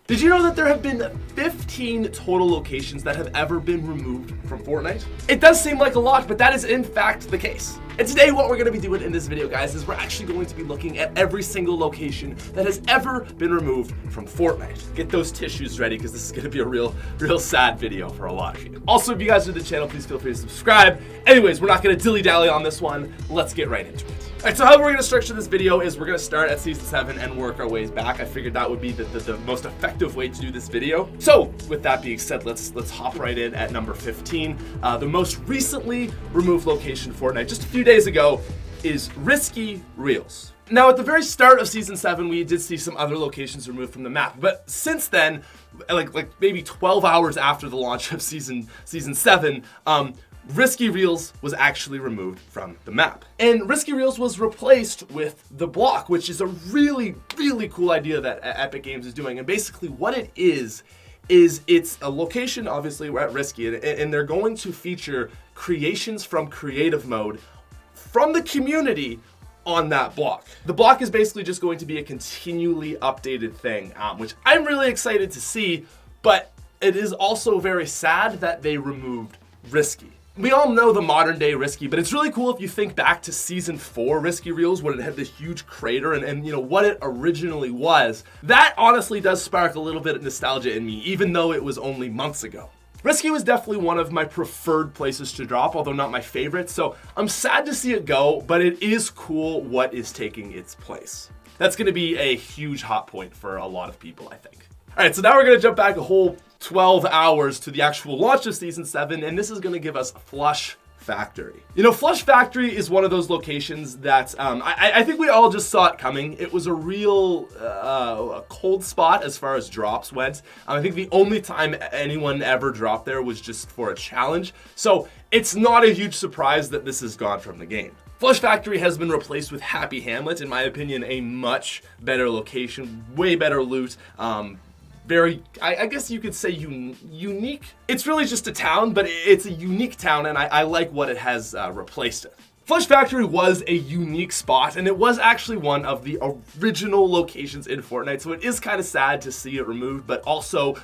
Did you know that there have been 15 total locations that have ever been removed from Fortnite? It does seem like a lot, but that is in fact the case. And today what we're going to be doing in this video, guys, is we're actually going to be looking at every single location that has ever been removed from Fortnite. Get those tissues ready, because this is going to be a real sad video for a lot of you. Also, if you guys are new to the channel, please feel free to subscribe. Anyways, we're not going to dilly-dally on this one. Let's get right into it. Alright, so how we're going to structure this video is we're going to start at Season 7 and work our ways back. I figured that would be the most effective way to do this video. So, with that being said, let's hop right in at number 15. The most recently removed location in Fortnite, just a few days ago, is Risky Reels. Now, at the very start of Season 7, we did see some other locations removed from the map, but since then, like maybe 12 hours after the launch of Season 7, Risky Reels was actually removed from the map. And Risky Reels was replaced with The Block, which is a really cool idea that Epic Games is doing. And basically what it is it's a location, obviously we're at Risky, and they're going to feature creations from creative mode from the community on that block. The block is basically just going to be a continually updated thing, which I'm really excited to see, but it is also very sad that they removed Risky. We all know the modern day Risky, but it's really cool if you think back to Season 4 Risky Reels when it had this huge crater and you know what it originally was. That honestly does spark a little bit of nostalgia in me, even though it was only months ago. Risky was definitely one of my preferred places to drop, although not my favorite, so I'm sad to see it go, but it is cool what is taking its place. That's going to be a huge hot point for a lot of people, I think. Alright, so now we're going to jump back a whole 12 hours to the actual launch of Season 7, and this is going to give us Flush Factory. You know, Flush Factory is one of those locations that I think we all just saw it coming. It was a real cold spot as far as drops went. I think the only time anyone ever dropped there was just for a challenge, so it's not a huge surprise that this is gone from the game. Flush Factory has been replaced with Happy Hamlet, in my opinion, a much better location, way better loot, very, I guess you could say unique. It's really just a town, but it's a unique town, and I like what it has replaced it. Flush Factory was a unique spot, and it was actually one of the original locations in Fortnite, so it is kind of sad to see it removed, but also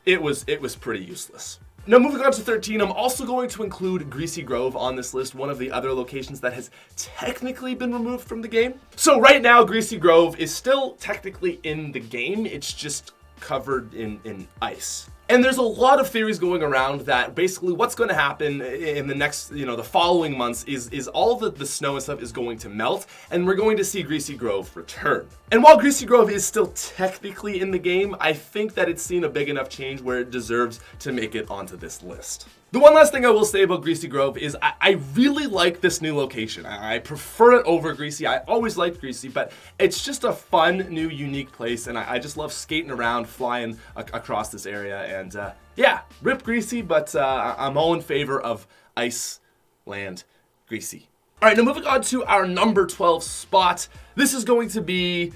it was pretty useless. Now, moving on to 13, I'm also going to include Greasy Grove on this list, one of the other locations that has technically been removed from the game. So right now, Greasy Grove is still technically in the game, it's just covered in ice. And there's a lot of theories going around that basically what's going to happen in the next, the following months is all the snow and stuff is going to melt, and we're going to see Greasy Grove return. And while Greasy Grove is still technically in the game, I think that it's seen a big enough change where it deserves to make it onto this list. The one last thing I will say about Greasy Grove is I really like this new location. I prefer it over Greasy. I always liked Greasy, but it's just a fun, new, unique place, and I just love skating around, flying across this area, and yeah, rip Greasy, but I'm all in favor of Iceland Greasy. All right, now moving on to our number 12 spot. This is going to be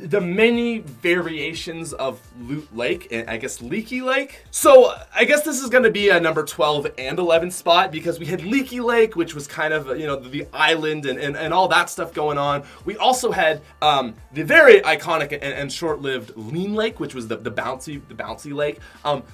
the many variations of Loot Lake, and I guess Leaky Lake. So I guess this is going to be a number 12 and 11 spot, because we had Leaky Lake, which was kind of, the island and all that stuff going on. We also had the very iconic and short-lived Lean Lake, which was the bouncy lake.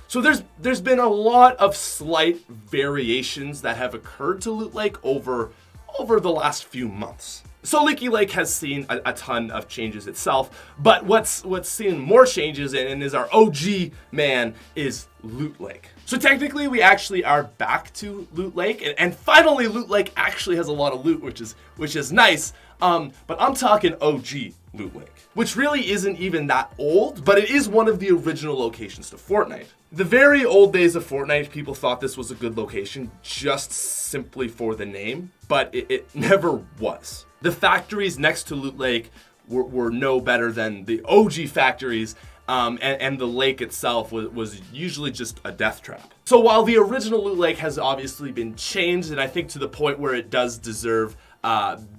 So there's been a lot of slight variations that have occurred to Loot Lake over the last few months. So Leaky Lake has seen a ton of changes itself, but what's seen more changes and is our OG man is Loot Lake. So technically we actually are back to Loot Lake, and finally Loot Lake actually has a lot of loot, which is nice. But I'm talking OG Loot Lake, which really isn't even that old, but it is one of the original locations to Fortnite. The very old days of Fortnite, people thought this was a good location just simply for the name, but it never was. The factories next to Loot Lake were no better than the OG factories, and the lake itself was usually just a death trap. So while the original Loot Lake has obviously been changed, and I think to the point where it does deserve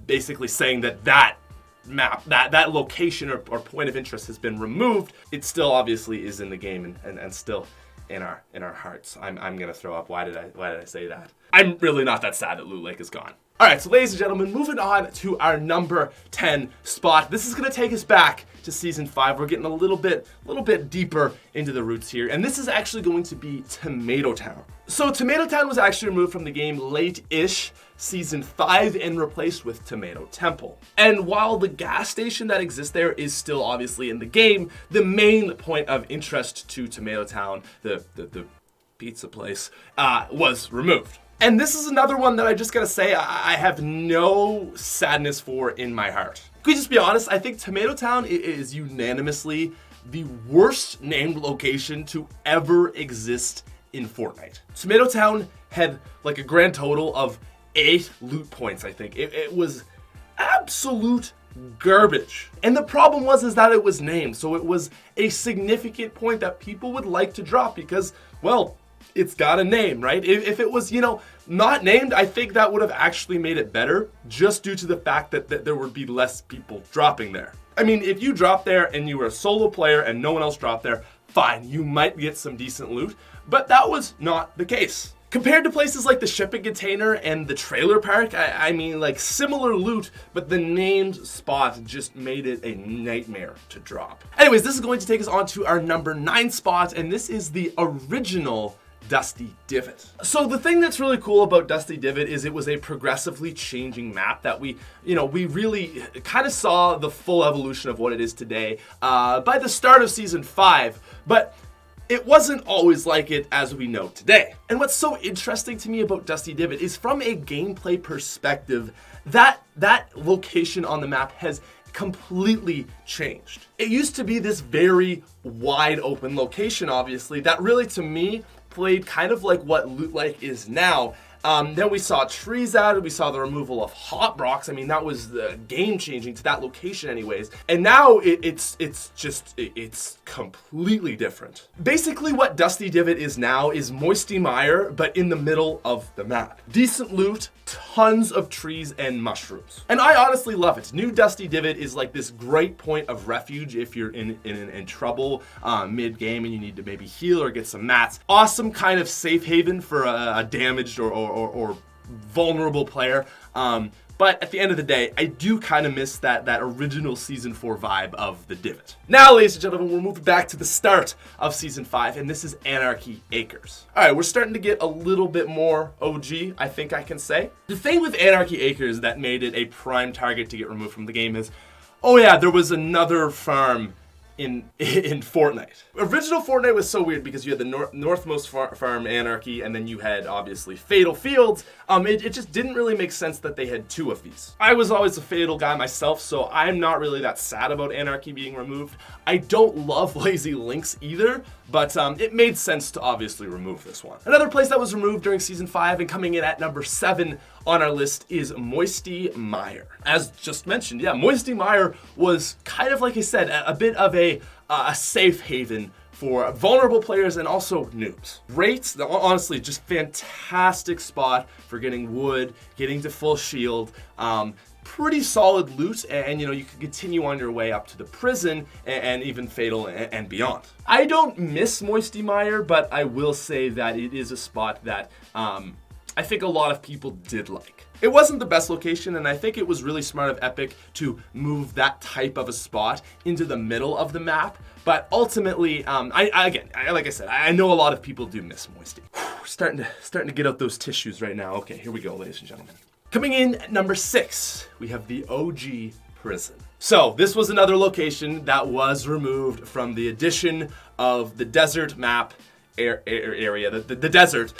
basically saying that map, that location or point of interest has been removed, it still obviously is in the game and still in our hearts. I'm gonna throw up. Why did I say that? I'm really not that sad that Loot Lake is gone. All right, so ladies and gentlemen, moving on to our number 10 spot. This is gonna take us back to season 5. We're getting a little bit deeper into the roots here, and this is actually going to be Tomato Town. So Tomato Town was actually removed from the game late-ish season 5 and replaced with Tomato Temple. And while the gas station that exists there is still obviously in the game, the main point of interest to Tomato Town, the pizza place, was removed. And this is another one that I just gotta say I have no sadness for in my heart. Can we just be honest? I think Tomato Town is unanimously the worst named location to ever exist in Fortnite. Tomato Town had like a grand total of 8 loot points, I think. It was absolute garbage. And the problem was that it was named, so it was a significant point that people would like to drop because, well, it's got a name, right? If it was, not named, I think that would have actually made it better, just due to the fact that there would be less people dropping there. I mean, if you dropped there and you were a solo player and no one else dropped there, fine, you might get some decent loot, but that was not the case. Compared to places like the shipping container and the trailer park, I mean, like similar loot, but the named spot just made it a nightmare to drop. Anyways, this is going to take us on to our number 9 spot, and this is the original Dusty Divot. So the thing that's really cool about Dusty Divot is it was a progressively changing map that we really kind of saw the full evolution of what it is today by the start of season 5, but it wasn't always like it as we know today. And what's so interesting to me about Dusty Divot is from a gameplay perspective, that location on the map has completely changed. It used to be this very wide open location, obviously, that really to me played kind of like what Loot Lake is now. Then we saw trees added, we saw the removal of hot rocks. I mean, that was game changing to that location anyways. And now it's completely different. Basically what Dusty Divot is now is Moistymire, but in the middle of the map. Decent loot, tons of trees and mushrooms. And I honestly love it. New Dusty Divot is like this great point of refuge if you're in trouble mid-game and you need to maybe heal or get some mats. Awesome kind of safe haven for a damaged or vulnerable player. But at the end of the day, I do kind of miss that original Season 4 vibe of the Divot. Now, ladies and gentlemen, we're moving back to the start of Season 5, and this is Anarchy Acres. All right, we're starting to get a little bit more OG, I think I can say. The thing with Anarchy Acres that made it a prime target to get removed from the game is, oh yeah, there was another farm in Fortnite. Original Fortnite was so weird because you had the northmost farm Anarchy, and then you had obviously Fatal Fields. It just didn't really make sense that they had 2 of these. I was always a Fatal guy myself, so I'm not really that sad about Anarchy being removed. I don't love Lazy Links either, but it made sense to obviously remove this one. Another place that was removed during Season 5 and coming in at number 7 on our list is Moistymire. As just mentioned, yeah, Moistymire was kind of, like I said, a bit of a safe haven for vulnerable players and also noobs. Great, honestly, just fantastic spot for getting wood, getting to full shield, pretty solid loot, and you can continue on your way up to the prison and even Fatal and beyond. I don't miss Moistymire, but I will say that it is a spot that I think a lot of people did like. It wasn't the best location, and I think it was really smart of Epic to move that type of a spot into the middle of the map. But ultimately, like I said, I know a lot of people do miss Moisty. Starting to get out those tissues right now. Okay, here we go, ladies and gentlemen. Coming in at number 6, we have the OG prison. So this was another location that was removed from the addition of the desert map area, the desert.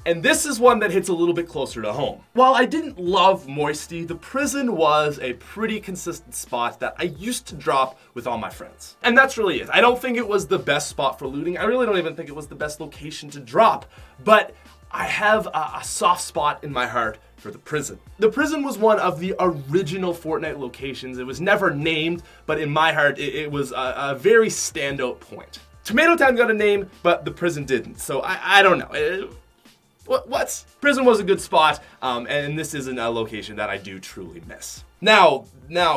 And this is one that hits a little bit closer to home. While I didn't love Moisty, the prison was a pretty consistent spot that I used to drop with all my friends. And that's really it. I don't think it was the best spot for looting. I really don't even think it was the best location to drop. But I have a soft spot in my heart for the prison. The prison was one of the original Fortnite locations. It was never named, but in my heart, it was a very standout point. Tomato Town got a name, but the prison didn't. So I don't know. What? Prison was a good spot, and this isn't a location that I do truly miss. Now,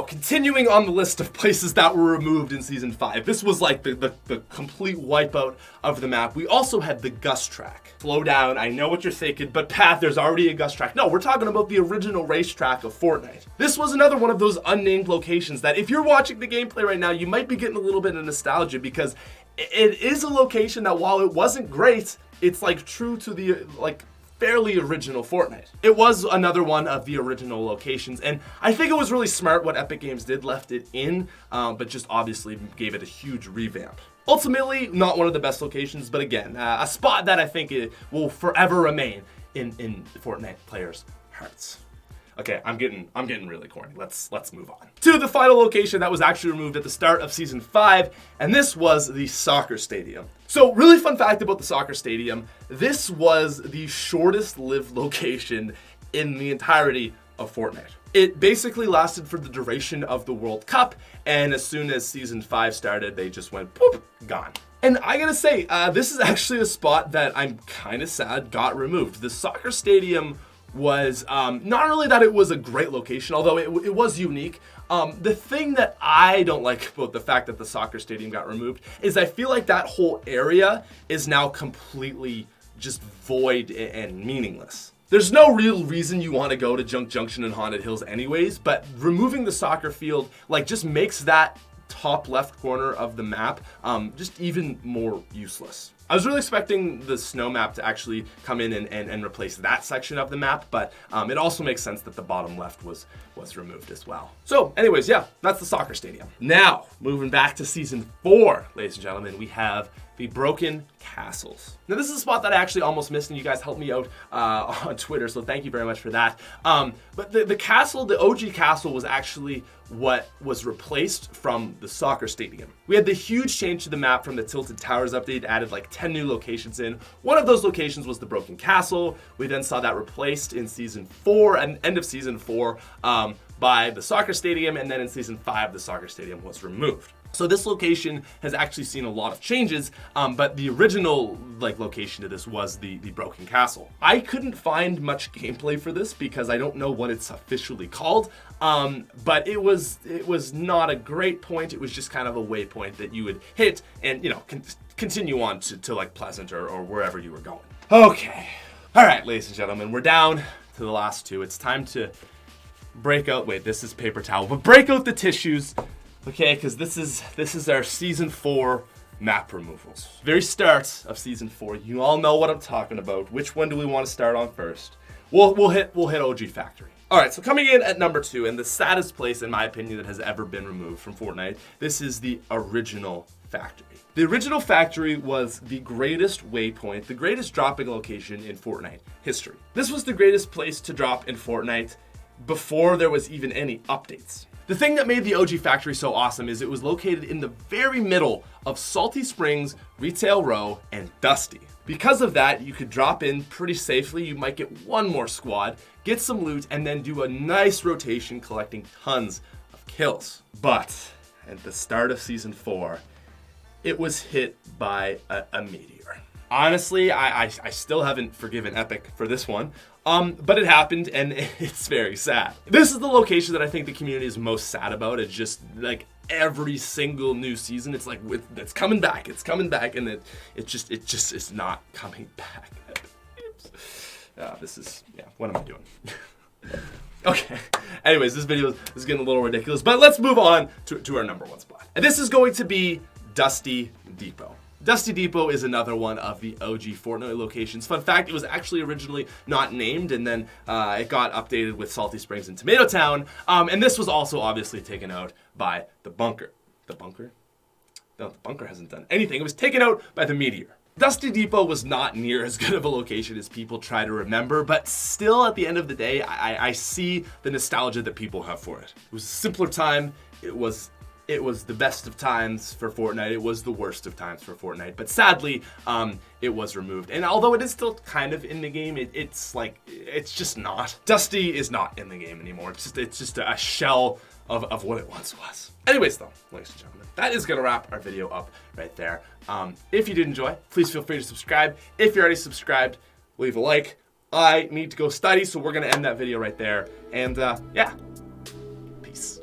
continuing on the list of places that were removed in Season 5, this was like the complete wipeout of the map. We also had the Gust Track. Slow down, I know what you're thinking, but Pat, there's already a Gust Track. No, we're talking about the original racetrack of Fortnite. This was another one of those unnamed locations that if you're watching the gameplay right now, you might be getting a little bit of nostalgia because it is a location that while it wasn't great, it's like true to the fairly original Fortnite. It was another one of the original locations, and I think it was really smart what Epic Games did, left it in, but just obviously gave it a huge revamp. Ultimately, not one of the best locations, but again, a spot that I think it will forever remain in Fortnite players' hearts. Okay, I'm getting really corny. Let's move on to the final location that was actually removed at the start of Season 5, and this was the soccer stadium. So, really fun fact about the soccer stadium, this was the shortest lived location in the entirety of Fortnite. It basically lasted for the duration of the World Cup, and as soon as Season 5 started, they just went poop, gone. And I gotta say, this is actually a spot that I'm kind of sad got removed. The soccer stadium was not only that it was a great location, although it was unique. The thing that I don't like about the fact that the soccer stadium got removed is I feel like that whole area is now completely just void and meaningless. There's no real reason you want to go to Junk Junction and Haunted Hills anyways, but removing the soccer field just makes that top left corner of the map just even more useless. I was really expecting the snow map to actually come in and replace that section of the map, but it also makes sense that the bottom left was removed as well. So anyways, yeah, that's the soccer stadium. Now, moving back to Season 4, ladies and gentlemen, we have the Broken Castles. Now this is a spot that I actually almost missed, and you guys helped me out on Twitter, so thank you very much for that. But the castle, the OG castle, was actually what was replaced from the soccer stadium. We had the huge change to the map from the Tilted Towers update, added like 10 new locations in. One of those locations was the Broken Castle. We then saw that replaced in Season 4 and end of Season 4 by the soccer stadium, and then in Season 5 the soccer stadium was removed. So this location has actually seen a lot of changes, but the original location to this was the Broken Castle. I couldn't find much gameplay for this because I don't know what it's officially called, but it was not a great point. It was just kind of a waypoint that you would hit and continue on to like Pleasant or wherever you were going. Okay, all right, ladies and gentlemen, we're down to the last two. It's time to break out. Wait, this is paper towel, but break out the tissues. Okay, because this is our Season 4 map removals. Very start of Season 4. You all know what I'm talking about. Which one do we want to start on first? We'll hit OG Factory. All right, so coming in at number 2, and the saddest place in my opinion that has ever been removed from Fortnite, this is the original Factory. The original Factory was the greatest waypoint, the greatest dropping location in Fortnite history. This was the greatest place to drop in Fortnite before there was even any updates. The thing that made the OG Factory so awesome is it was located in the very middle of Salty Springs, Retail Row, and Dusty. Because of that, you could drop in pretty safely. You might get one more squad, get some loot, and then do a nice rotation collecting tons of kills. But at the start of Season 4, it was hit by a meteor. Honestly, I still haven't forgiven Epic for this one. But it happened, and it's very sad. This is the location that I think the community is most sad about. It's just like every single new season, it's like it's coming back, and it just is not coming back. What am I doing? Okay. Anyways, this video is getting a little ridiculous, but let's move on to our number 1 spot. And this is going to be Dusty Depot. Dusty Depot is another one of the OG Fortnite locations. Fun fact, it was actually originally not named, and then it got updated with Salty Springs and Tomato Town. And this was also obviously taken out by the bunker. The bunker? No, the bunker hasn't done anything. It was taken out by the meteor. Dusty Depot was not near as good of a location as people try to remember, but still at the end of the day, I see the nostalgia that people have for it. It was a simpler time. It was the best of times for Fortnite. It was the worst of times for Fortnite. But sadly, it was removed. And although it is still kind of in the game, it's just not. Dusty is not in the game anymore. It's just a shell of what it once was. Anyways though, ladies and gentlemen, that is gonna wrap our video up right there. If you did enjoy, please feel free to subscribe. If you're already subscribed, leave a like. I need to go study, so we're going to end that video right there. And yeah, peace.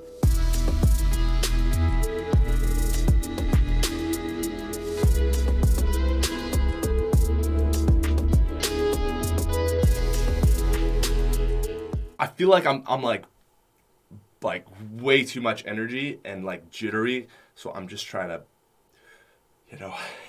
I feel like I'm like way too much energy and like jittery, so I'm just trying to,